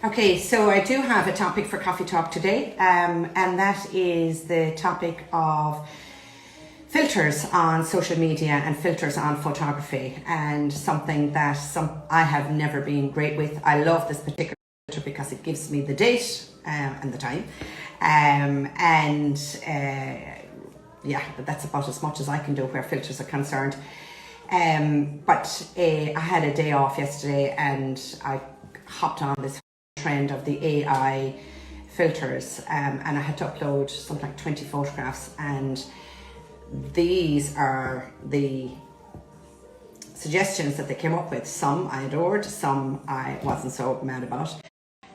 Okay, so I do have a topic for Coffee Talk today, and that is the topic of filters on social media and filters on photography, and something that I have never been great with. I love this particular filter because it gives me the date and the time, yeah, but that's about as much as I can do where filters are concerned. But I had a day off yesterday and I hopped on this trend of the AI filters, and I had to upload something like 20 photographs, and these are the suggestions that they came up with. Some I adored, some I wasn't so mad about.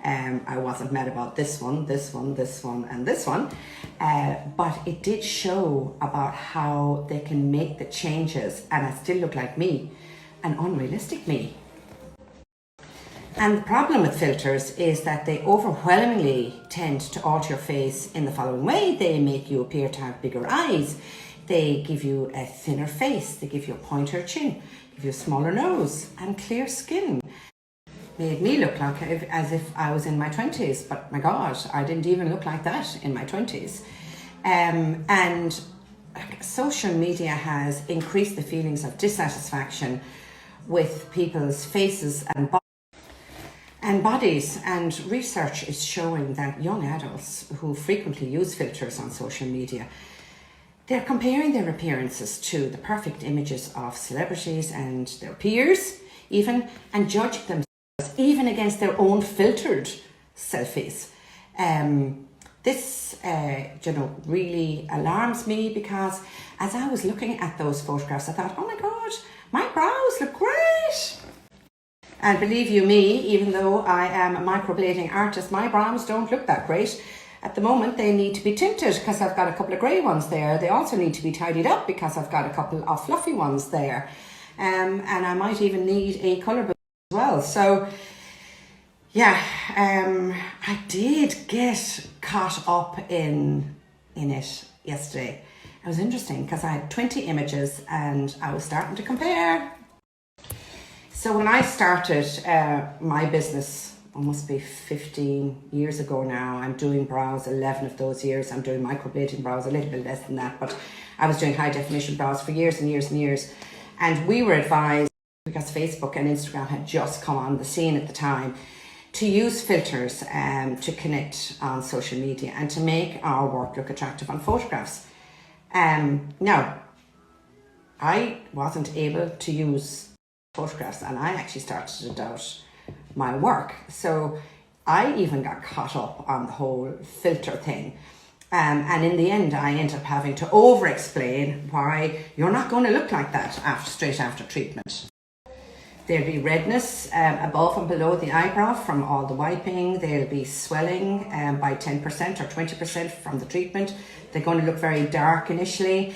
I wasn't mad about this one, and this one, but it did show about how they can make the changes and I still look like me, an unrealistic me. And the problem with filters is that they overwhelmingly tend to alter your face in the following way. They make you appear to have bigger eyes. They give you a thinner face. They give you a pointier chin, give you a smaller nose and clear skin. Made me look like as if I was in my 20s, but my God, I didn't even look like that in my 20s. And social media has increased the feelings of dissatisfaction with people's faces and bodies, and research is showing that young adults who frequently use filters on social media, they're comparing their appearances to the perfect images of celebrities and their peers even, and judge them even against their own filtered selfies. This really alarms me, because as I was looking at those photographs, I thought, oh my God, my brows look great. And believe you me, even though I am a microblading artist, my brows don't look that great. At the moment, they need to be tinted because I've got a couple of grey ones there. They also need to be tidied up because I've got a couple of fluffy ones there. And I might even need a colour boost as well. So, yeah, I did get caught up in it yesterday. It was interesting because I had 20 images and I was starting to compare. So when I started my business, almost be 15 years ago now, I'm doing brows 11 of those years. I'm doing microblading brows a little bit less than that, but I was doing high definition brows for years and years and years. And we were advised, because Facebook and Instagram had just come on the scene at the time, to use filters to connect on social media and to make our work look attractive on photographs. Now, I wasn't able to use photographs and I actually started to doubt my work. So I even got caught up on the whole filter thing. And in the end, I ended up having to over-explain why you're not going to look like that straight after treatment. There'll be redness above and below the eyebrow from all the wiping. There'll be swelling by 10% or 20% from the treatment. They're going to look very dark initially.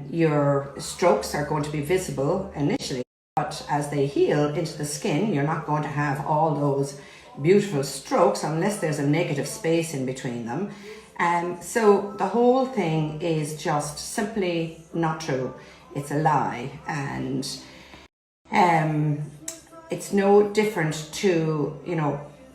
Your strokes are going to be visible initially, but as they heal into the skin, you're not going to have all those beautiful strokes unless there's a negative space in between them. So the whole thing is just simply not true. It's a lie, and it's no different to,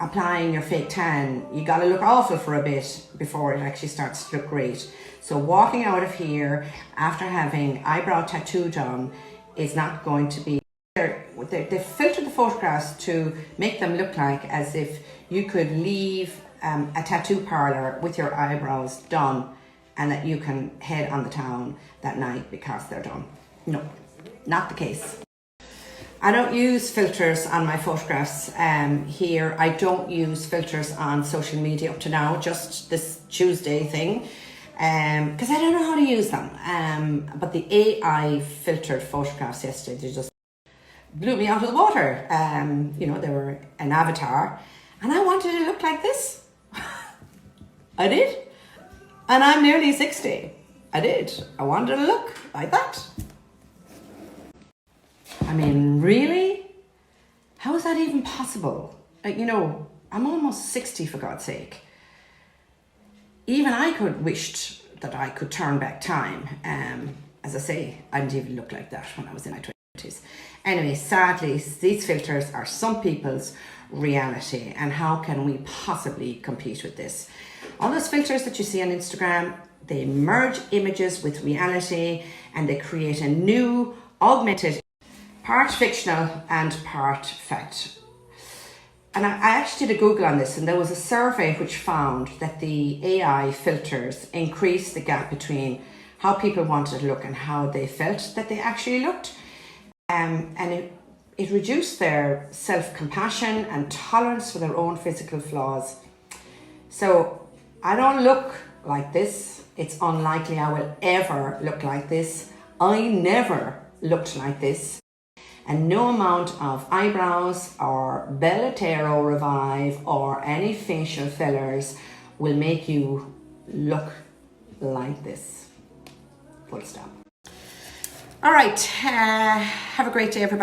applying your fake tan. You got to look awful for a bit before it actually starts to look great. So walking out of here after having eyebrow tattoo done is not going to be. They filter the photographs to make them look like as if you could leave a tattoo parlor with your eyebrows done and that you can head on the town that night because they're done. No, not the case. I don't use filters on my photographs here. I don't use filters on social media up to now, just this Tuesday thing, because I don't know how to use them. But the AI filtered photographs yesterday, they just blew me out of the water. They were an avatar and I wanted to look like this. I did. And I'm nearly 60. I did. I wanted to look like that. I mean, really? How is that even possible? I'm almost 60, for God's sake. Even I could wished that I could turn back time. As I say, I didn't even look like that when I was in my 20s. Anyway, sadly, these filters are some people's reality, and how can we possibly compete with this? All those filters that you see on Instagram, they merge images with reality, and they create a new augmented, part fictional and part fact. And I actually did a Google on this, and there was a survey which found that the AI filters increased the gap between how people wanted to look and how they felt that they actually looked. And it reduced their self-compassion and tolerance for their own physical flaws. So I don't look like this. It's unlikely I will ever look like this. I never looked like this. And no amount of eyebrows or Bellatero Revive or any facial fillers will make you look like this. Full stop. All right. Have a great day, everybody.